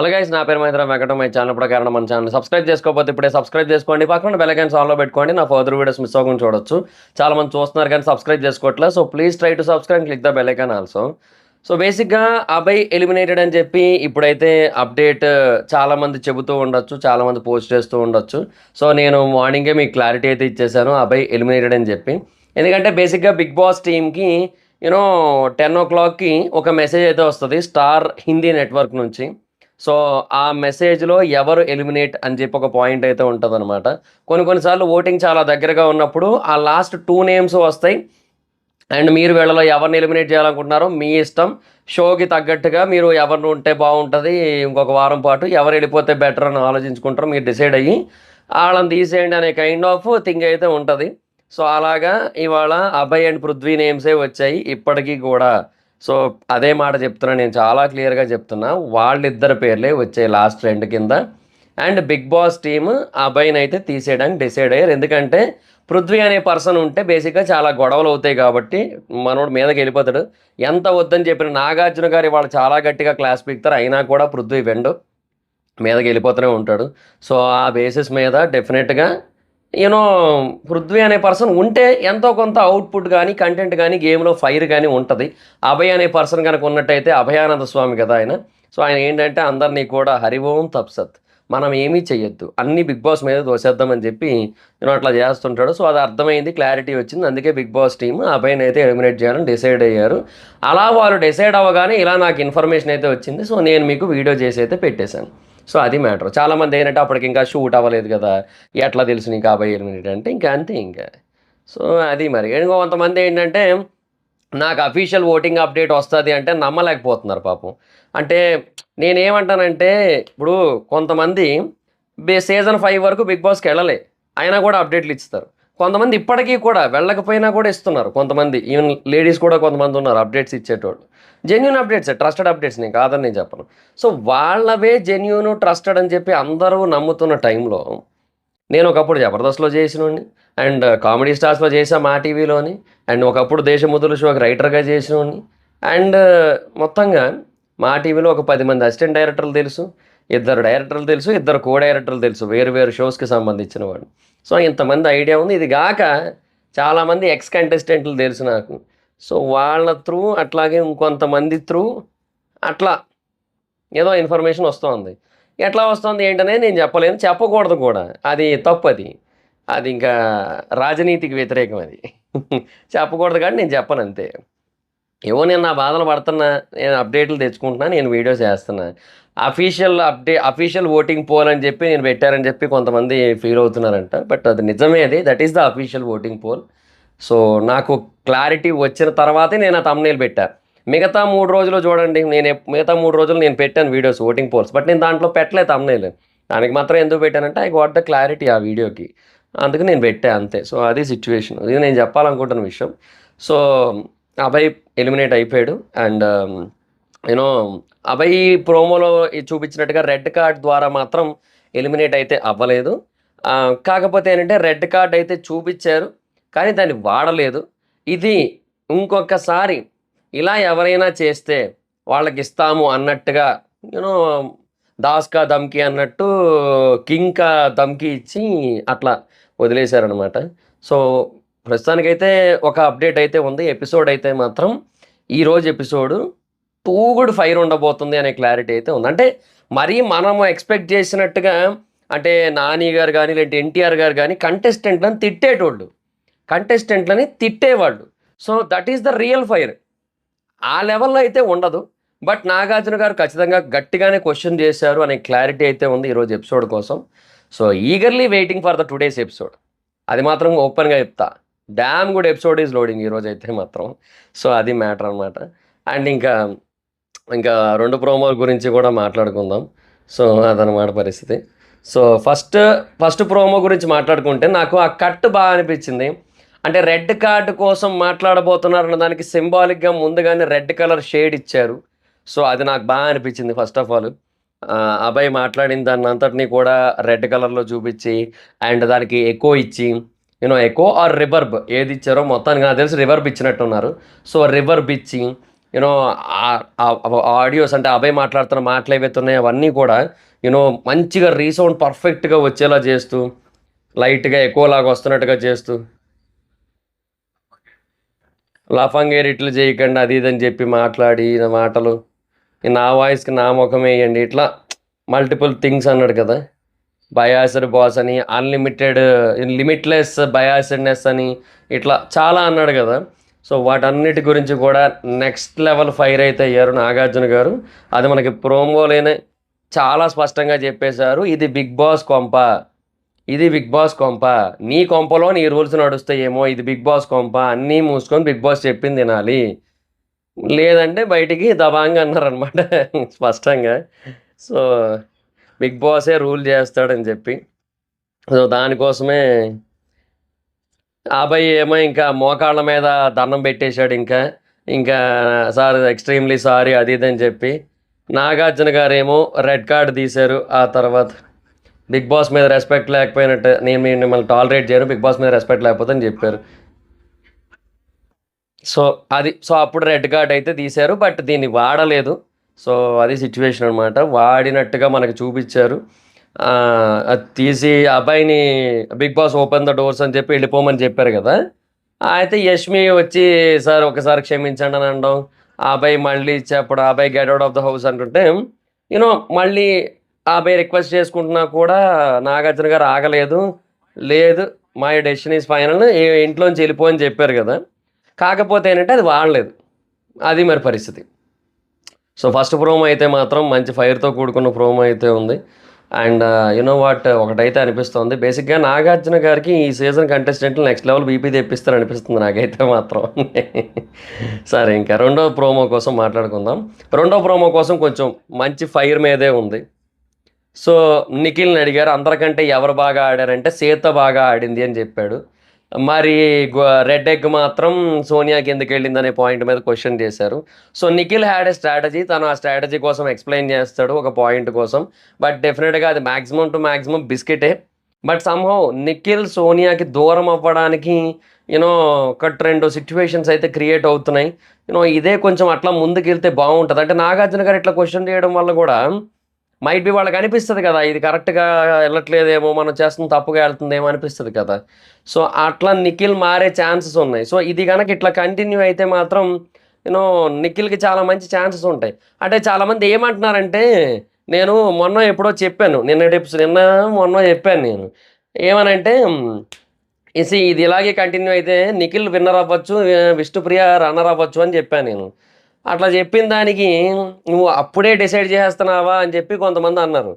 Hello guys, నా పేరు Mahindra Venkata. My channel ఇప్పుడు కారణం మన ఛానల్ సబ్స్క్రైబ్ చేసుకోకపోతే ఇప్పుడే సబ్స్క్రైబ్ చేసుకోండి. పక్కన బెల్ ఐకాన్ ఆన్లో పెట్టుకోండి. నా ఫర్దర్ వీడియోస్ మిస్ అవ్వకుండా చూడొచ్చు. చాలా మంది చూస్తున్నారు కానీ సబ్స్క్రైబ్ చేసుకోవట్లేదు. So please try to subscribe, click the bell icon also. So బేసిక్గా అభయ్ ఎలిమినేటెడ్ అని చెప్పి ఇప్పుడైతే అప్డేట్ చాలామంది చెబుతూ ఉండొచ్చు, చాలామంది పోస్ట్ చేస్తూ ఉండొచ్చు. సో నేను మార్నింగే మీకు క్లారిటీ అయితే ఇచ్చేసాను అభయ్ ఎలిమినేటెడ్ అని చెప్పి. ఎందుకంటే బేసిక్గా బిగ్ బాస్ టీమ్కి 10 o'clockకి ఒక మెసేజ్ అయితే వస్తుంది స్టార్ హిందీ నెట్వర్క్ నుంచి. సో ఆ మెసేజ్లో ఎవరు ఎలిమినేట్ అని చెప్పి ఒక పాయింట్ అయితే ఉంటుంది అనమాట. కొన్నిసార్లు ఓటింగ్ చాలా దగ్గరగా ఉన్నప్పుడు ఆ లాస్ట్ 2 నేమ్స్ వస్తాయి. అండ్ మీరు వీళ్ళలో ఎవరిని ఎలిమినేట్ చేయాలనుకుంటున్నారో మీ ఇష్టం. షోకి తగ్గట్టుగా మీరు ఎవరిని ఉంటే బాగుంటుంది, ఇంకొక వారం పాటు ఎవరు వెళ్ళిపోతే బెటర్ అని ఆలోచించుకుంటారో మీరు డిసైడ్ అయ్యి వాళ్ళని తీసేయండి అనే కైండ్ ఆఫ్ థింగ్ అయితే ఉంటుంది. సో అలాగా ఇవాళ అభయ్ అండ్ పృథ్వీ నేమ్సే వచ్చాయి ఇప్పటికీ కూడా. సో అదే మాట చెప్తున్నా, నేను చాలా క్లియర్గా చెప్తున్నా, వాళ్ళిద్దరి పేర్లే వచ్చాయి లాస్ట్ 2 కింద. అండ్ బిగ్ బాస్ టీమ్ అభయ్ని అయితే తీసేయడానికి డిసైడ్ అయ్యారు. ఎందుకంటే పృథ్వీ అనే పర్సన్ ఉంటే బేసిక్గా చాలా గొడవలు అవుతాయి కాబట్టి మనోడు మీదకి వెళ్ళిపోతాడు. ఎంత వద్దని చెప్పిన నాగార్జున గారు వాళ్ళు చాలా గట్టిగా క్లాస్ పీకుతారు, అయినా కూడా పృథ్వీ వెండు మీదకి వెళ్ళిపోతూనే ఉంటాడు. సో ఆ బేసిస్ మీద డెఫినెట్గా పృథ్వీ అనే పర్సన్ ఉంటే ఎంతో కొంత అవుట్పుట్ కానీ కంటెంట్ కానీ గేమ్లో ఫైర్ కానీ ఉంటుంది. అభయ్ అనే పర్సన్ కనుక ఉన్నట్టయితే అభయానంద స్వామి కదా ఆయన. సో ఆయన ఏంటంటే అందరినీ కూడా హరి ఓం తప్సత్, మనం ఏమీ చెయ్యొద్దు, అన్ని బిగ్ బాస్ మీద దోసేద్దామని చెప్పి అట్లా చేస్తుంటాడు. సో అది అర్థమైంది, క్లారిటీ వచ్చింది. అందుకే బిగ్ బాస్ టీమ్ అభయ్ని అయితే ఎలిమినేట్ చేయాలని డిసైడ్ అయ్యారు. అలా వాళ్ళు డిసైడ్ అవ్వగానే ఇలా నాకు ఇన్ఫర్మేషన్ అయితే వచ్చింది. సో నేను మీకు వీడియో చేసి అయితే పెట్టేశాను. సో అది మ్యాటర్. చాలామంది ఏంటంటే అప్పటికి ఇంకా షూట్ అవ్వలేదు కదా, ఎట్లా తెలుసు నీకు అభయ్ ఎలిమినేట్ అంటే, ఇంకా అంతే ఇంకా. సో అది మరి. కొంతమంది ఏంటంటే నాకు అఫీషియల్ ఓటింగ్ అప్డేట్ వస్తుంది అంటే నమ్మలేకపోతున్నారు పాపం. అంటే నేనేమంటానంటే ఇప్పుడు కొంతమంది సీజన్ 5 వరకు బిగ్ బాస్కి వెళ్ళలే, అయినా కూడా అప్డేట్లు ఇస్తారు. కొంతమంది ఇప్పటికీ కూడా వెళ్ళకపోయినా కూడా ఇస్తున్నారు. కొంతమంది ఈవెన్ లేడీస్ కూడా కొంతమంది ఉన్నారు అప్డేట్స్ ఇచ్చేటోళ్ళు. జెన్యూన్ అప్డేట్స్, ట్రస్టెడ్ అప్డేట్స్, నేను కాదని నేను చెప్పను. సో వాళ్ళవే జెన్యూన్ ట్రస్టెడ్ అని చెప్పి అందరూ నమ్ముతున్న టైంలో నేను ఒకప్పుడు జబర్దస్త్లో చేసినోడిని, అండ్ కామెడీ స్టార్స్లో చేసా మా టీవీలోని, అండ్ ఒకప్పుడు దేశముద్దుల షోకి రైటర్గా చేసినోడిని, అండ్ మొత్తంగా మా టీవీలో ఒక 10 మంది అసిస్టెంట్ డైరెక్టర్లు తెలుసు, 2 డైరెక్టర్లు తెలుసు, 2 కో డైరెక్టర్లు తెలుసు, వేరు షోస్కి సంబంధించిన వాడు. సో ఇంతమంది ఐడియా ఉంది. ఇది కాక చాలామంది ఎక్స్ కంటెస్టెంట్లు తెలుసు నాకు. సో వాళ్ళ త్రూ అట్లాగే ఇంకొంతమంది త్రూ అట్లా ఏదో ఇన్ఫర్మేషన్ వస్తుంది. ఎట్లా వస్తుంది ఏంటనేది నేను చెప్పలేను, చెప్పకూడదు కూడా. అది తప్పు, అది ఇంకా రాజనీతికి వ్యతిరేకం అది. చెప్పకూడదు కానీ నేను చెప్పను అంతే. ఏవో నేను నా బాధలు పడుతున్నా, నేను అప్డేట్లు తెచ్చుకుంటున్నా, నేను వీడియోస్ చేస్తున్నా. అఫీషియల్ ఓటింగ్ పోల్ అని చెప్పి నేను పెట్టారని చెప్పి కొంతమంది ఫీల్ అవుతున్నారంట. బట్ అది నిజమే, that is the official voting poll. So నాకు క్లారిటీ వచ్చిన తర్వాతే నేను ఆ థంబ్నెయిల్ పెట్టా. మిగతా 3 రోజులు చూడండి, మిగతా 3 రోజులు నేను పెట్టాను వీడియోస్ ఓటింగ్ పోల్స్, బట్ నేను దాంట్లో పెట్టలేదు థంబ్నెయిల్. దానికి మాత్రం ఎందుకు పెట్టానంటే ఐ గాట్ ద క్లారిటీ ఆ వీడియోకి, అందుకు నేను పెట్టా అంతే. సో అది సిచ్యువేషన్, ఇది నేను చెప్పాలనుకుంటున్న విషయం. సో అభయ్ ఎలిమినేట్ అయిపోయాడు. అండ్ అభయ్ ప్రోమోలో చూపించినట్టుగా రెడ్ కార్డ్ ద్వారా మాత్రం ఎలిమినేట్ అయితే అవ్వలేదు. కాకపోతే ఏంటంటే రెడ్ కార్డ్ అయితే చూపించారు కానీ దాన్ని వాడలేదు. ఇది ఇంకొకసారి ఇలా ఎవరైనా చేస్తే వాళ్ళకి ఇస్తాము అన్నట్టుగా దాస్కా ధమ్కి అన్నట్టు కింగ్కా ధమ్కి ఇచ్చి అట్లా వదిలేశారనమాట. సో ప్రస్తుతానికైతే ఒక అప్డేట్ అయితే ఉంది. ఎపిసోడ్ అయితే మాత్రం ఈరోజు ఎపిసోడు టూ గుడ్ ఫైర్ ఉండబోతుంది అనే క్లారిటీ అయితే ఉంది. అంటే మరీ మనము ఎక్స్పెక్ట్ చేసినట్టుగా అంటే నాని గారు కానీ లేదంటే ఎన్టీఆర్ గారు కానీ కంటెస్టెంట్లని తిట్టేవాళ్ళు. So that is the real fire. ఆ లెవెల్లో అయితే ఉండదు. బట్ నాగార్జున గారు ఖచ్చితంగా గట్టిగానే క్వశ్చన్ చేశారు అనే క్లారిటీ అయితే ఉంది ఈరోజు ఎపిసోడ్ కోసం. So eagerly waiting for the today's episode. అది మాత్రం ఓపెన్గా చెప్తా, damn good episode is loading ఈరోజు అయితే మాత్రం. సో అది మ్యాటర్ అనమాట. అండ్ ఇంకా 2 ప్రోమోల గురించి కూడా మాట్లాడుకుందాం. సో అదనమాట పరిస్థితి. సో ఫస్ట్ ప్రోమో గురించి మాట్లాడుకుంటే నాకు ఆ కట్ బాగా అనిపించింది. అంటే రెడ్ కార్డు కోసం మాట్లాడబోతున్నారన్న దానికి సింబాలిక్గా ముందుగానే రెడ్ కలర్ షేడ్ ఇచ్చారు. సో అది నాకు బాగా అనిపించింది. ఫస్ట్ ఆఫ్ ఆల్ అభయ్ మాట్లాడిన దాన్ని అంతటినీ కూడా రెడ్ కలర్లో చూపించి అండ్ దానికి ఎకో ఇచ్చి ఎకో ఆర్ రివర్బ్ ఏది ఇచ్చారో మొత్తానికి నాకు తెలిసి రివర్బ్ ఇచ్చినట్టున్నారు. సో రివర్బ్ ఇచ్చి యూనో ఆడియోస్ అంటే అభయ్ మాట్లాడుతున్న మాటలు ఏవైతే ఉన్నాయో అవన్నీ కూడా మంచిగా రీసౌండ్ పర్ఫెక్ట్గా వచ్చేలా చేస్తూ లైట్గా ఎక్కువలాగా వస్తున్నట్టుగా చేస్తూ లఫంగేర్ ఇట్లు చేయకండి అది ఇదని చెప్పి మాట్లాడి నా మాటలు నా వాయిస్కి నా ముఖం వేయండి ఇట్లా మల్టిపుల్ థింగ్స్ అన్నాడు కదా. బయాస్డ్ బాస్ అని, అన్లిమిటెడ్ లిమిట్లెస్ బయాస్డ్నెస్ అని ఇట్లా చాలా అన్నాడు కదా. సో వాటన్నిటి గురించి కూడా నెక్స్ట్ లెవెల్ ఫైర్ అయితే అయ్యారు నాగార్జున గారు. అది మనకి ప్రోమోలోనే చాలా స్పష్టంగా చెప్పేశారు. ఇది బిగ్ బాస్ కొంప, ఇది బిగ్ బాస్ కొంప, నీ కొంపలో నీ రూల్స్ నడుస్తాయేమో, ఇది బిగ్ బాస్ కొంప, అన్నీ మూసుకొని బిగ్ బాస్ చెప్పింది తినాలి, లేదంటే బయటికి దబాంగా అన్నారనమాట స్పష్టంగా. సో బిగ్ బాసే రూల్ చేస్తాడని చెప్పి, సో దానికోసమే అబ్బాయి ఏమో ఇంకా మోకాళ్ళ మీద దండం పెట్టేశాడు. ఇంకా సార్ ఎక్స్ట్రీమ్లీ సారీ అది ఇది అని చెప్పి. నాగార్జున గారేమో రెడ్ కార్డు తీశారు. ఆ తర్వాత బిగ్ బాస్ మీద రెస్పెక్ట్ లేకపోయినట్టు, నేను మిమ్మల్ని టాలరేట్ చేయను, బిగ్ బాస్ మీద రెస్పెక్ట్ లేకపోతే అని చెప్పారు. సో అప్పుడు రెడ్ కార్డ్ అయితే తీశారు, బట్ దీన్ని వాడలేదు. సో అది సిచ్యువేషన్ అనమాట. వాడినట్టుగా మనకు చూపించారు. అది తీసి అబ్బాయిని Bigg Boss open the doors అని చెప్పి వెళ్ళిపోమని చెప్పారు కదా. అయితే యష్మి వచ్చి సార్ ఒకసారి క్షమించండి అని అనడం, ఆ అబ్బాయి మళ్ళీ చెప్పడం, ఆ అబ్బాయి get out of the house అంటుంటే మళ్ళీ ఆ అబ్బాయి రిక్వెస్ట్ చేసుకుంటున్నా కూడా నాగార్జున గారు ఆగలేదు. లేదు, మై డెసిషన్ ఈజ్ ఫైనల్, ఇంట్లోంచి వెళ్ళిపో అని చెప్పారు కదా. కాకపోతే ఏంటంటే అది వాడలేదు, అది మరి పరిస్థితి. సో ఫస్ట్ ప్రోమో అయితే మాత్రం మంచి ఫైర్తో కూడుకున్న ప్రోమో అయితే ఉంది. అండ్ వాట్ ఒకటైతే అనిపిస్తుంది, బేసిక్గా నాగార్జున గారికి ఈ సీజన్ కంటెస్టెంట్లు నెక్స్ట్ లెవెల్ బీపీ తెప్పిస్తారు అనిపిస్తుంది నాకైతే మాత్రం. సరే, ఇంకా రెండో ప్రోమో కోసం మాట్లాడుకుందాం. రెండో ప్రోమో కోసం కొంచెం మంచి ఫైర్ మీదే ఉంది. సో నిఖిల్ని అడిగారు, అందరికంటే ఎవరు బాగా ఆడారంటే సీత బాగా ఆడింది అని చెప్పాడు. మరి రెడ్ ఎగ్ మాత్రం సోనియాకి ఎందుకు వెళ్ళింది అనే పాయింట్ మీద క్వశ్చన్ చేశారు. So Nikhil had a strategy, తను ఆ స్ట్రాటజీ కోసం ఎక్స్ప్లెయిన్ చేస్తాడు ఒక పాయింట్ కోసం. బట్ డెఫినెట్గా అది మ్యాక్సిమం టు మ్యాక్సిమం బిస్కెటే. బట్ సమ్హౌ నిఖిల్ సోనియాకి దూరం అవ్వడానికి ఒకటి రెండు సిచ్యువేషన్స్ అయితే క్రియేట్ అవుతున్నాయి. ఇదే కొంచెం అట్లా ముందుకు వెళ్తే బాగుంటుంది. అంటే నాగార్జున గారు ఇట్లా క్వశ్చన్ చేయడం వల్ల కూడా మైట్ బి వాళ్ళకి అనిపిస్తుంది కదా, ఇది కరెక్ట్గా వెళ్ళట్లేదేమో, మనం చేస్తుంది తప్పుగా వెళ్తుందేమో అనిపిస్తుంది కదా. సో అట్లా నిఖిల్ మారే ఛాన్సెస్ ఉన్నాయి. సో ఇది కనుక ఇట్లా కంటిన్యూ అయితే మాత్రం నిఖిల్కి చాలా మంచి ఛాన్సెస్ ఉంటాయి. అంటే చాలామంది ఏమంటున్నారంటే, నేను ఎప్పుడో చెప్పాను, మొన్న చెప్పాను నేను ఏమనంటే, ఇది ఇలాగే కంటిన్యూ అయితే నిఖిల్ విన్నర్ అవ్వచ్చు, విష్ణుప్రియ రన్నర్ అవ్వచ్చు అని చెప్పాను నేను. అట్లా చెప్పిన దానికి నువ్వు అప్పుడే డిసైడ్ చేస్తున్నావా అని చెప్పి కొంతమంది అన్నారు.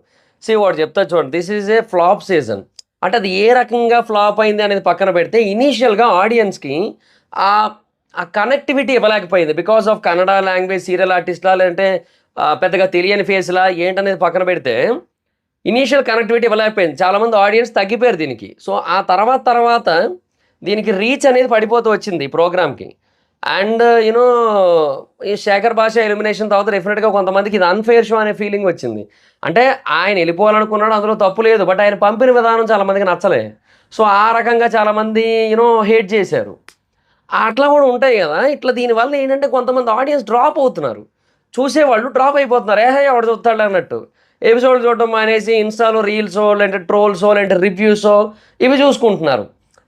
వాడు చెప్తా చూడండి, this is a flop season. అంటే అది ఏ రకంగా ఫ్లాప్ అయింది అనేది పక్కన పెడితే, ఇనీషియల్గా ఆడియన్స్కి ఆ కనెక్టివిటీ ఇవ్వలేకపోయింది because of Kannada language serial ఆర్టిస్ట్లా, లేదంటే పెద్దగా తెలియని ఫేస్లా ఏంటనేది పక్కన పెడితే ఇనీషియల్ కనెక్టివిటీ ఇవ్వలేకపోయింది. చాలామంది ఆడియన్స్ తగ్గిపోయారు దీనికి. సో ఆ తర్వాత దీనికి రీచ్ అనేది పడిపోతూ వచ్చింది ఈ ప్రోగ్రామ్కి. అండ్ ఈ శేఖర్ భాష ఎలిమినేషన్ తర్వాత డెఫినెట్గా కొంతమందికి ఇది అన్ఫేర్ షో అనే ఫీలింగ్ వచ్చింది. అంటే ఆయన వెళ్ళిపోవాలనుకున్నాడు, అందులో తప్పు లేదు, బట్ ఆయన పంపిన విధానం చాలామందికి నచ్చలే. సో ఆ రకంగా చాలామంది హేట్ చేశారు. అట్లా కూడా ఉంటాయి కదా. ఇట్లా దీనివల్ల ఏంటంటే కొంతమంది ఆడియన్స్ డ్రాప్ అవుతున్నారు, చూసేవాళ్ళు డ్రాప్ అయిపోతున్నారు. ఎవడు చూస్తాడు అన్నట్టు ఎపిసోడ్ చూడటం మానేసి ఇన్స్టాలో రీల్సో, లేదంటే ట్రోల్సో, లేదంటే రివ్యూసో ఇవి చూసుకుంటున్నారు.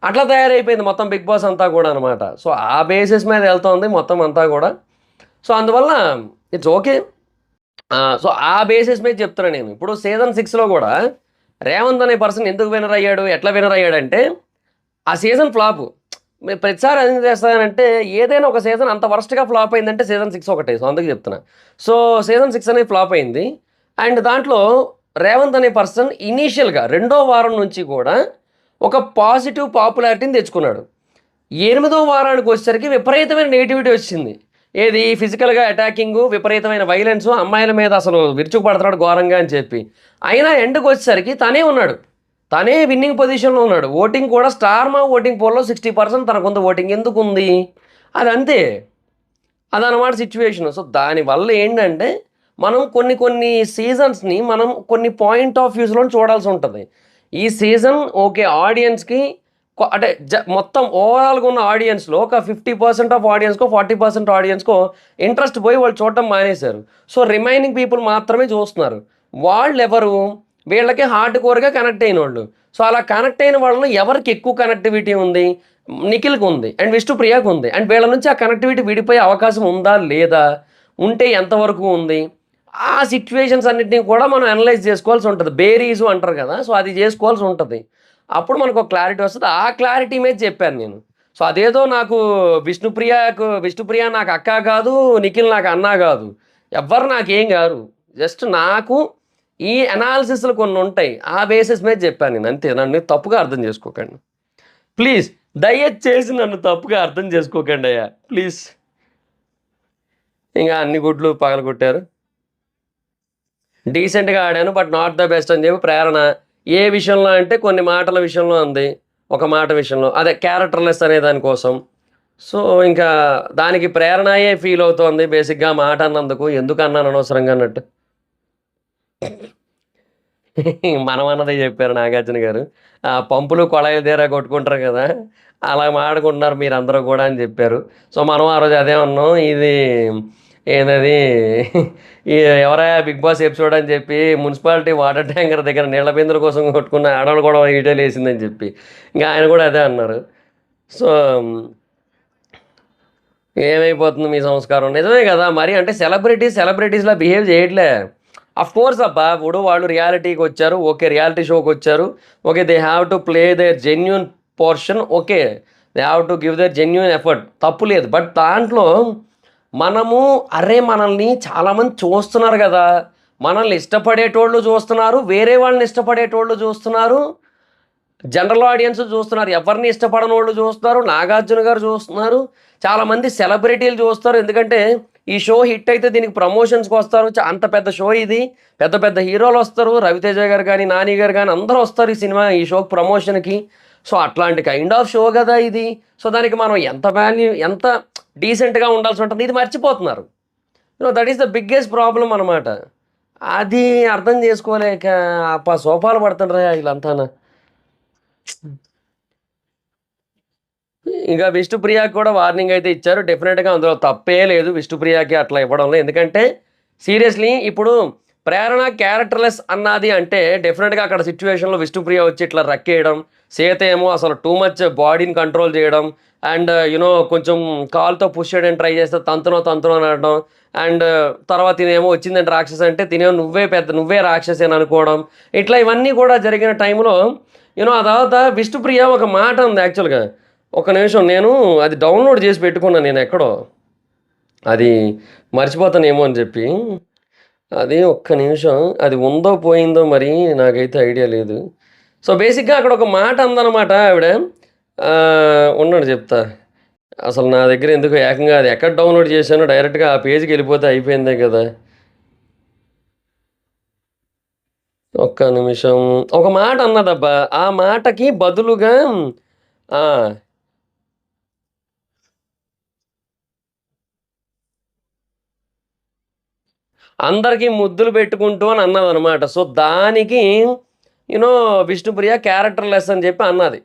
అట్లా తయారైపోయింది మొత్తం బిగ్ బాస్ అంతా కూడా అనమాట. సో ఆ బేసిస్ మీద వెళ్తుంది మొత్తం అంతా కూడా. సో అందువల్ల ఇట్స్ ఓకే. సో ఆ బేసిస్ మీద చెప్తున్నా నేను. ఇప్పుడు సీజన్ 6లో కూడా రేవంత్ అనే పర్సన్ ఎందుకు వినర్ అయ్యాడు, ఎట్లా వినర్ అయ్యాడంటే ఆ సీజన్ ఫ్లాప్. మీరు ప్రతిసారి ఏం చేస్తానంటే, ఏదైనా ఒక సీజన్ అంత వర్స్ట్గా ఫ్లాప్ అయిందంటే సీజన్ 6 ఒకటే. సో అందుకు చెప్తున్నా. సో సీజన్ 6 అనేది ఫ్లాప్ అయింది. అండ్ దాంట్లో రేవంత్ అనే పర్సన్ ఇనీషియల్గా 2వ వారం నుంచి కూడా ఒక పాజిటివ్ పాపులారిటీని తెచ్చుకున్నాడు. 8వ వారానికి వచ్చేసరికి విపరీతమైన నెగిటివిటీ వచ్చింది. ఏది ఫిజికల్గా అటాకింగు, విపరీతమైన వైలెన్సు, అమ్మాయిల మీద అసలు విరుచుకుపడుతున్నాడు ఘోరంగా అని చెప్పి. అయినా ఎండ్కి వచ్చేసరికి తనే ఉన్నాడు, తనే విన్నింగ్ పొజిషన్లో ఉన్నాడు. ఓటింగ్ కూడా స్టార్ మా ఓటింగ్ పోల్లో 60% తనకుంది ఓటింగ్. ఎందుకు ఉంది అది, అంతే, అదనమాట సిచ్యువేషన్. సో దానివల్ల ఏంటంటే మనం కొన్ని సీజన్స్ని మనం కొన్ని పాయింట్ ఆఫ్ వ్యూస్లో చూడాల్సి ఉంటుంది. ఈ సీజన్ ఓకే, ఆడియన్స్కి అంటే మొత్తం ఓవరాల్గా ఉన్న ఆడియన్స్లో ఒక 50% ఆఫ్ ఆడియన్స్కో 40% ఆడియన్స్కో ఇంట్రెస్ట్ పోయి వాళ్ళు చూడటం మానేశారు. సో రిమైనింగ్ పీపుల్ మాత్రమే చూస్తున్నారు. వాళ్ళు ఎవరు? వీళ్ళకి హార్డ్ కోర్గా కనెక్ట్ అయిన వాళ్ళు. సో అలా కనెక్ట్ అయిన వాళ్ళలో ఎవరికి ఎక్కువ కనెక్టివిటీ ఉంది? నిఖిల్కి ఉంది అండ్ విష్ణుప్రియకి ఉంది. అండ్ వీళ్ళ నుంచి ఆ కనెక్టివిటీ విడిపోయే అవకాశం ఉందా లేదా, ఉంటే ఎంతవరకు ఉంది? ఆ సిచ్యువేషన్స్ అన్నింటినీ కూడా మనం అనలైజ్ చేసుకోవాల్సి ఉంటుంది. బేరీజు అంటారు కదా, సో అది చేసుకోవాల్సి ఉంటుంది. అప్పుడు మనకు ఒక క్లారిటీ వస్తుంది. ఆ క్లారిటీ మీద చెప్పాను నేను. సో అదేదో నాకు విష్ణుప్రియ నాకు అక్క కాదు, నిఖిల్ నాకు అన్న కాదు, ఎవ్వరు నాకేం కాదు. జస్ట్ నాకు ఈ అనాలిసిస్లు కొన్ని ఉంటాయి, ఆ బేసిస్ మీద చెప్పాను నేను, అంతే. నన్ను తప్పుగా అర్థం చేసుకోకండి ప్లీజ్. దయచేసి నన్ను తప్పుగా అర్థం చేసుకోకండి అయ్యా ప్లీజ్. ఇంకా అన్ని గుడ్లు పగలగొట్టారు. డీసెంట్గా ఆడాను బట్ నాట్ ద బెస్ట్ అని చెప్పి ప్రేరణ. ఏ విషయంలో అంటే కొన్ని మాటల విషయంలో ఉంది, ఒక మాట విషయంలో, అదే క్యారెక్టర్లెస్ అనే దానికోసం. సో ఇంకా దానికి ప్రేరణయే ఫీల్ అవుతోంది బేసిక్గా మాట అన్నందుకు. ఎందుకు అన్నాను అనవసరంగా అన్నట్టు. మనం అన్నదే చెప్పారు నాగార్జున గారు. పంపులు కొళాయిల దగ్గర కొట్టుకుంటారు కదా, అలా మాడుకుంటున్నారు మీరందరూ కూడా అని చెప్పారు. సో మనం ఆ రోజు అదే ఉన్నాం. ఇది ఏంటది ఎవరైనా బిగ్ బాస్ ఎపిసోడ్ అని చెప్పి మున్సిపాలిటీ వాటర్ ట్యాంకర్ దగ్గర నీళ్ళ బిందుల కోసం కొట్టుకున్న ఆడవాళ్ళు కూడా ఈటేలు వేసిందని చెప్పి ఇంకా ఆయన కూడా అదే అన్నారు. సో ఏమైపోతుంది మీ సంస్కారం? నిజమే కదా మరి. అంటే సెలబ్రిటీస్లా బిహేవ్ చేయట్లే. అఫ్ కోర్స్ అబ్బా, ఇప్పుడు వాళ్ళు రియాలిటీకి వచ్చారు, ఓకే, రియాలిటీ షోకి వచ్చారు, okay, they have to play their genuine portion, okay, they have to give their genuine effort, తప్పు లేదు. బట్ దాంట్లో మనము మనల్ని చాలామంది చూస్తున్నారు కదా, మనల్ని ఇష్టపడేటోళ్ళు చూస్తున్నారు, వేరే వాళ్ళని ఇష్టపడేటోళ్ళు చూస్తున్నారు, జనరల్ ఆడియన్స్ చూస్తున్నారు, ఎవరిని ఇష్టపడని వాళ్ళు చూస్తున్నారు, నాగార్జున గారు చూస్తున్నారు, చాలామంది సెలబ్రిటీలు చూస్తారు. ఎందుకంటే ఈ షో హిట్ అయితే దీనికి ప్రమోషన్స్కి వస్తారు. అంత పెద్ద షో ఇది, పెద్ద పెద్ద హీరోలు వస్తారు, రవితేజ గారు కానీ నాని గారు కానీ అందరూ వస్తారు ఈ షోకి ప్రమోషన్కి. సో అట్లాంటి కైండ్ ఆఫ్ షో కదా ఇది. సో దానికి మనం ఎంత వాల్యూ, ఎంత డీసెంట్గా ఉండాల్సి ఉంటుంది, ఇది మర్చిపోతున్నారు. That is the biggest problem అనమాట. అది అర్థం చేసుకోలేక సోపాలు పడుతుండ్రా వీళ్ళంతా. ఇంకా విష్ణుప్రియకి కూడా వార్నింగ్ అయితే ఇచ్చారు. డెఫినెట్గా అందులో తప్పే లేదు విష్ణుప్రియకి అట్లా ఇవ్వడంలో. ఎందుకంటే సీరియస్లీ ఇప్పుడు ప్రేరణ క్యారెక్టర్లెస్ అన్నది అంటే డెఫినెట్గా అక్కడ సిచ్యువేషన్లో విష్ణుప్రియ వచ్చి ఇట్లా రక్కేయడం, సీత ఏమో అసలు టూ మచ్ బాడీని కంట్రోల్ చేయడం, అండ్ కొంచెం కాల్తో పుష్ చేయడానికి ట్రై చేస్తే తంతునో అనడం, అండ్ తర్వాత తినేమో వచ్చిందంటే రాక్షస అంటే తినేమో నువ్వే రాక్షసేని అనుకోవడం, ఇట్లా ఇవన్నీ కూడా జరిగిన టైంలో ఆ తర్వాత విష్ణుప్రియ ఒక మాట ఉంది యాక్చువల్గా. ఒక నిమిషం, నేను అది డౌన్లోడ్ చేసి పెట్టుకున్నాను, నేను ఎక్కడో అది మర్చిపోతానేమో అని చెప్పి. అది ఒక్క నిమిషం, అది ఉందో పోయిందో మరి నాకైతే ఐడియా లేదు. సో బేసిక్గా అక్కడ ఒక మాట అందనమాట ఆవిడ. ఉండండి చెప్తా. అసలు నా దగ్గర ఎందుకు ఏకంగా అది ఎక్కడ డౌన్లోడ్ చేశానో డైరెక్ట్గా ఆ పేజ్కి వెళ్ళిపోతే అయిపోయిందే కదా. ఒక్క నిమిషం. ఒక మాట అన్నదబ్బా, ఆ మాటకి బదులుగా అందరికీ ముద్దులు పెట్టుకుంటూ అని అన్నదనమాట. సో దానికి విష్ణుప్రియ క్యారెక్టర్లెస్ అని చెప్పి అన్నది.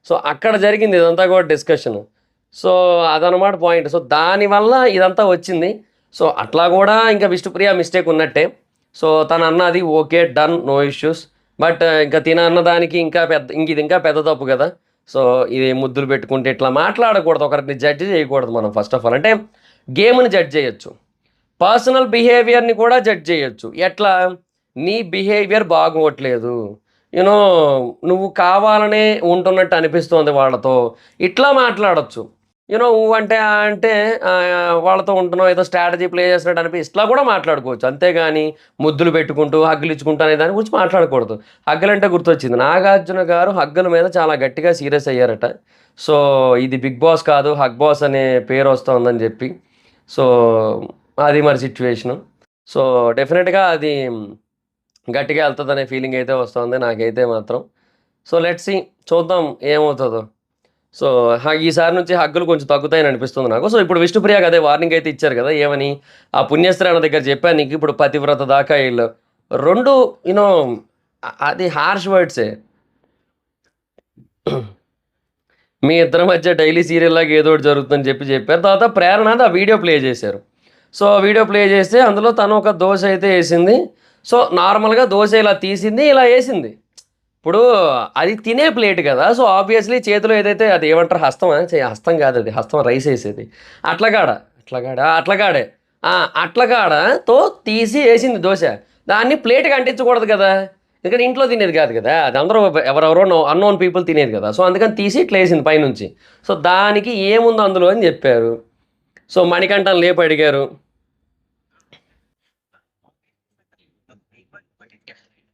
సో అక్కడ జరిగింది ఇదంతా కూడా డిస్కషన్. సో అదనమాట పాయింట్. సో దానివల్ల ఇదంతా వచ్చింది. సో అట్లా కూడా ఇంకా విష్ణుప్రియ మిస్టేక్ ఉన్నట్టే. సో తను అన్నది okay, done, no issues. But ఇంకా అన్నదానికి ఇది ఇంకా పెద్ద తప్పు కదా. సో ఇది ముద్దులు పెట్టుకుంటే ఇట్లా మాట్లాడకూడదు, ఒకరిని జడ్జి చేయకూడదు మనం. ఫస్ట్ ఆఫ్ ఆల్ అంటే గేమ్ని జడ్జ్ చేయొచ్చు, పర్సనల్ బిహేవియర్ని కూడా జడ్జ్ చేయొచ్చు. ఎట్లా? నీ బిహేవియర్ బాగోట్లేదు, నువ్వు కావాలనే ఉంటున్నట్టు అనిపిస్తోంది వాళ్ళతో, ఇట్లా మాట్లాడచ్చు. అంటే వాళ్ళతో ఉంటున్నావు, ఏదో స్ట్రాటజీ ప్లే చేసినట్టు ఇట్లా కూడా మాట్లాడుకోవచ్చు. అంతేగాని ముద్దులు పెట్టుకుంటూ హగ్గులు ఇచ్చుకుంటూ అనే దాని గురించి మాట్లాడకూడదు. హగ్గులంటే గుర్తొచ్చింది, నాగార్జున గారు హగ్గుల మీద చాలా గట్టిగా సీరియస్ అయ్యారట. సో ఇది బిగ్ బాస్ కాదు, హగ్ బాస్ అనే పేరు వస్తుందని చెప్పి. సో అది మరి సిచ్యువేషను. సో డెఫినెట్గా అది గట్టిగా వెళ్తుందనే ఫీలింగ్ అయితే వస్తుంది నాకైతే మాత్రం. సో లెట్స్ సీ, చూద్దాం ఏమవుతుందో. సో ఈసారి నుంచి హగ్గులు కొంచెం తగ్గుతాయని అనిపిస్తుంది నాకు. సో ఇప్పుడు విష్ణుప్రియకి అదే వార్నింగ్ అయితే ఇచ్చారు కదా, ఏమని? ఆ పుణ్యస్త్రీ అన్న దగ్గర చెప్పాను నీకు, ఇప్పుడు పతివ్రత దాకా వీళ్ళు రెండు అది హార్ష్ వర్డ్సే. మీ ఇద్దరి మధ్య డైలీ సీరియల్ లాగా ఏదో ఒకటి జరుగుతుందని చెప్పారు. తర్వాత ప్రేరణ ఆ వీడియో ప్లే చేశారు. సో వీడియో ప్లే చేస్తే అందులో తను ఒక దోశ అయితే వేసింది. సో నార్మల్గా దోశ ఇలా తీసింది, ఇలా వేసింది. ఇప్పుడు అది తినే ప్లేట్ కదా, సో ఆబ్వియస్లీ చేతిలో ఏదైతే అది ఏమంటారు, హస్తమా, హస్తం కాదు, అది హస్తం రైస్ వేసేది, అట్లగాడే అట్లగాడతో తీసి వేసింది దోశ. దాన్ని ప్లేట్కి అంటించకూడదు కదా, ఎందుకంటే ఇంట్లో తినేది కాదు కదా, అది అందరూ ఎవరెవరో అన్నోన్ పీపుల్ తినేది కదా. సో అందుకని తీసి ఇట్లా వేసింది పైనుంచి. సో దానికి ఏముంది అందులో అని చెప్పారు. సో మణికంఠన్ లేపు అడిగారు,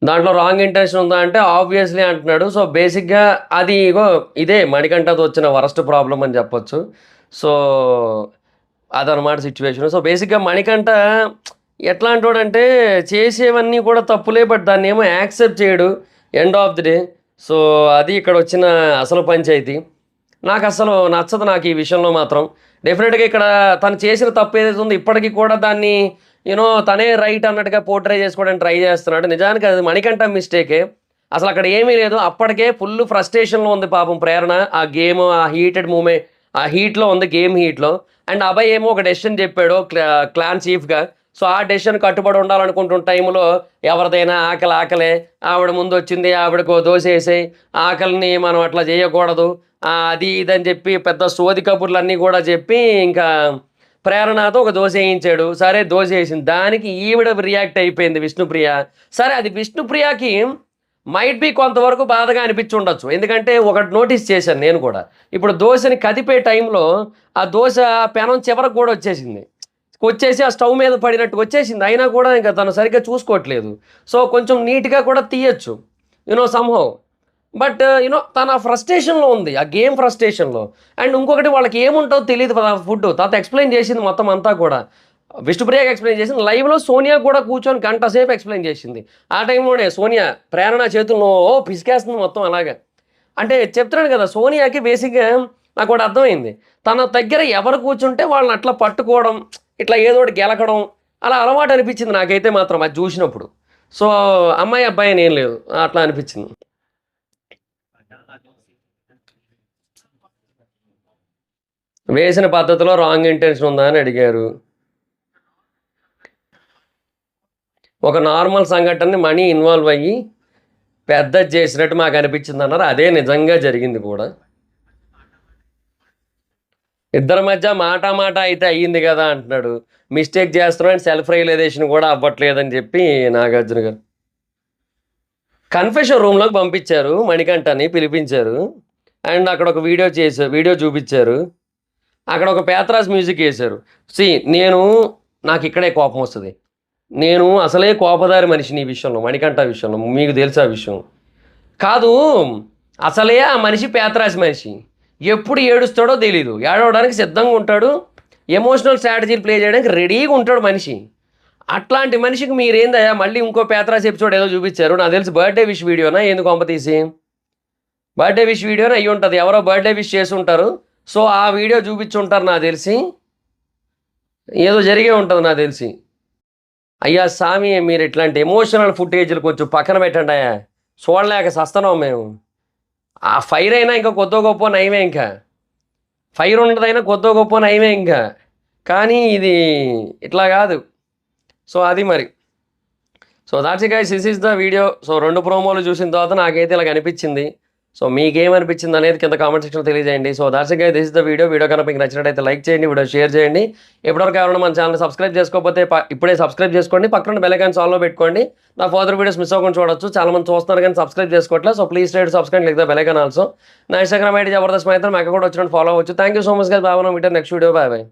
దాంట్లో రాంగ్ ఇంటెన్షన్ ఉందా అంటే ఆబ్వియస్లీ అంటున్నాడు. సో బేసిక్గా అది ఇదే మణికంఠతో వచ్చిన వరస్ట్ ప్రాబ్లం అని చెప్పొచ్చు. సో అదనమాట సిచ్యువేషన్. సో బేసిక్గా మణికంఠ ఎట్లాంటి వాడంటే చేసేవన్నీ కూడా తప్పులే, బట్ దాన్ని ఏమో యాక్సెప్ట్ చేయడు end of the day. So అది ఇక్కడ వచ్చిన అసలు పంచాయతీ. నాకు అసలు నచ్చదు నాకు ఈ విషయంలో మాత్రం. డెఫినెట్గా ఇక్కడ తను చేసిన తప్పు ఏదైతే ఉందో ఇప్పటికీ కూడా దాన్ని తనే రైట్ అన్నట్టుగా పోర్ట్రే చేసుకోవడానికి ట్రై చేస్తున్నాడు. నిజానికి అది మణికంఠ మిస్టేకే, అసలు అక్కడ ఏమీ లేదు. అప్పటికే ఫుల్ ఫ్రస్ట్రేషన్లో ఉంది పాపం ప్రేరణ. ఆ గేమ్, ఆ హీటెడ్ మూమెంట్, ఆ హీట్లో ఉంది, గేమ్ హీట్లో. అండ్ అబ్బాయి ఏమో ఒక డెసిషన్ చెప్పాడు క్లాన్ చీఫ్గా. సో ఆ డెసిషన్ కట్టుబడి ఉండాలనుకుంటున్న టైంలో ఎవరిదైనా ఆకలే, ఆవిడ ముందు వచ్చింది, ఆవిడకు దోశ వేసి ఆకలిని మనం అట్లా చేయకూడదు, అది ఇదని చెప్పి పెద్ద సోది కబుర్లన్నీ కూడా చెప్పి ఇంకా ప్రేరణతో ఒక దోశ వేయించాడు. సరే దోశ వేసింది, దానికి ఈవిడ రియాక్ట్ అయిపోయింది విష్ణుప్రియ. సరే అది విష్ణుప్రియకి మైట్ బి కొంతవరకు బాధగా అనిపించి ఉండొచ్చు, ఎందుకంటే ఒకటి నోటీస్ చేశాను నేను కూడా. ఇప్పుడు దోశని కదిపే టైంలో ఆ దోశ పెనం చివరకు కూడా వచ్చేసి ఆ స్టవ్ మీద పడినట్టు వచ్చేసింది. అయినా కూడా ఇంకా తను సరిగ్గా చూసుకోవట్లేదు. సో కొంచెం నీట్గా కూడా తీయచ్చు సంహౌ. బట్ తన ఫ్రస్ట్రేషన్లో ఉంది, ఆ గేమ్ ఫ్రస్ట్రేషన్లో. అండ్ ఇంకొకటి వాళ్ళకి ఏముంటుందో తెలియదు కదా ఫుడ్. తర్వాత ఎక్స్ప్లెయిన్ చేసింది మొత్తం అంతా కూడా, విష్ణుప్రియకి ఎక్స్ప్లెయిన్ చేసింది, లైవ్లో సోనియా కూడా కూర్చొని గంట సేపు ఎక్స్ప్లెయిన్ చేసింది. ఆ టైంలోనే సోనియా ప్రేరణ చేతుల్లో పిసికేస్తుంది మొత్తం అలాగే. అంటే చెప్తున్నాడు కదా, సోనియాకి బేసిక్గా నాకు కూడా అర్థమైంది, తన దగ్గర ఎవరు కూర్చుంటే వాళ్ళని అట్లా పట్టుకోవడం, ఇట్లా ఏదో ఒకటి గెలకడం, అలా అలవాటు అనిపించింది నాకైతే మాత్రం అది చూసినప్పుడు. సో అమ్మాయి అబ్బాయి అని ఏం లేదు, అట్లా అనిపించింది. వేసిన పద్ధతిలో రాంగ్ ఇంటెన్షన్ ఉందా అని అడిగారు. ఒక నార్మల్ సంఘటనని మనీ ఇన్వాల్వ్ అయ్యి పెద్ద చేసినట్టు మాకు అనిపించింది అన్నారు. అదే నిజంగా జరిగింది కూడా. ఇద్దరి మధ్య మాట అయితే అయ్యింది కదా అంటున్నాడు. మిస్టేక్ చేస్తున్నాడు, సెల్ఫ్ రియలైజేషన్ కూడా అవ్వట్లేదని చెప్పి నాగార్జున గారు కన్ఫెషన్ రూమ్లోకి పంపించారు, మణికంఠని పిలిపించారు. అండ్ అక్కడ ఒక వీడియో చూపించారు. అక్కడ ఒక పేతరాజ్ మ్యూజిక్ వేశారు. నాకు ఇక్కడే కోపం వస్తుంది. నేను అసలే కోపదారి మనిషిని ఈ విషయంలో, మణికంఠ విషయంలో. మీకు తెలుసా విషయం కాదు, అసలే ఆ మనిషి పేతరాజ్ మనిషి. ఎప్పుడు ఏడుస్తాడో తెలీదు, ఏడవడానికి సిద్ధంగా ఉంటాడు, ఎమోషనల్ స్ట్రాటజీలు ప్లే చేయడానికి రెడీగా ఉంటాడు మనిషి. అట్లాంటి మనిషికి మీరేందయ్యా మళ్ళీ ఇంకో పేతరాజ్ ఎపిసోడ్ ఏదో చూపించారు. నాకు తెలిసి బర్త్డే విష్ వీడియోనా ఎందుకు కొంప తీసి, బర్త్డే విష్ వీడియోనా అయ్యి ఉంటుంది, ఎవరో బర్త్డే విష్ చేసి ఉంటారు. సో ఆ వీడియో చూపించుంటారు నాకు తెలిసి, ఏదో జరిగే ఉంటుంది నాకు తెలిసి. అయ్యా సామి, మీరు ఇట్లాంటి ఎమోషనల్ ఫుటేజ్లు కొంచెం పక్కన పెట్టండి అయ్యా, చూడలేక సస్తున్నాం మేము. ఆ ఫైర్ అయినా ఇంకా కొద్దో గొప్ప నయమే, ఇంకా ఫైర్ ఉండదైనా కొద్దో గొప్ప నయమే ఇంకా, కానీ ఇది ఇట్లా కాదు. సో అది మరి. So that's it guys, this is the video. So 2 ప్రోమోలు చూసిన తర్వాత నాకైతే ఇలా అనిపించింది. సో మీకేమనిపించింది అనేది కింద కామెంట్ సెక్షన్లో తెలియజేయండి. So that's it guys, this is the video కనుక మీకు నచ్చినట్టయితే లైక్ చేయండి, వీడియో షేర్ చేయండి. ఎప్పటివరకు కావాలన్నా మన ఛానల్ సబ్స్క్రైబ్ చేసుకోకపోతే ఇప్పుడే సబ్స్క్రైబ్ చేసుకోండి, పక్కన బెల్ ఐకాన్ ఆన్లో పెట్టుకోండి. నా ఫర్దర్ వీడియోస్ మిస్ అవ్వకుండా చూడొచ్చు. చాలా మంది చూస్తున్నారు కానీ సబ్స్క్రైబ్ చేసుకోవట్లేదు. So please try to subscribe, click the bell icon also. నా ఇన్స్టాగ్రామ్ ఐడి జబర్దస్త్ మైత్రం, అక్కడ కూడా వచ్చినట్టు ఫాలో అవ్వచ్చు. Thank you so much guys, bye. మీటర్ నెక్స్ట్ వీడియో, బాయ్.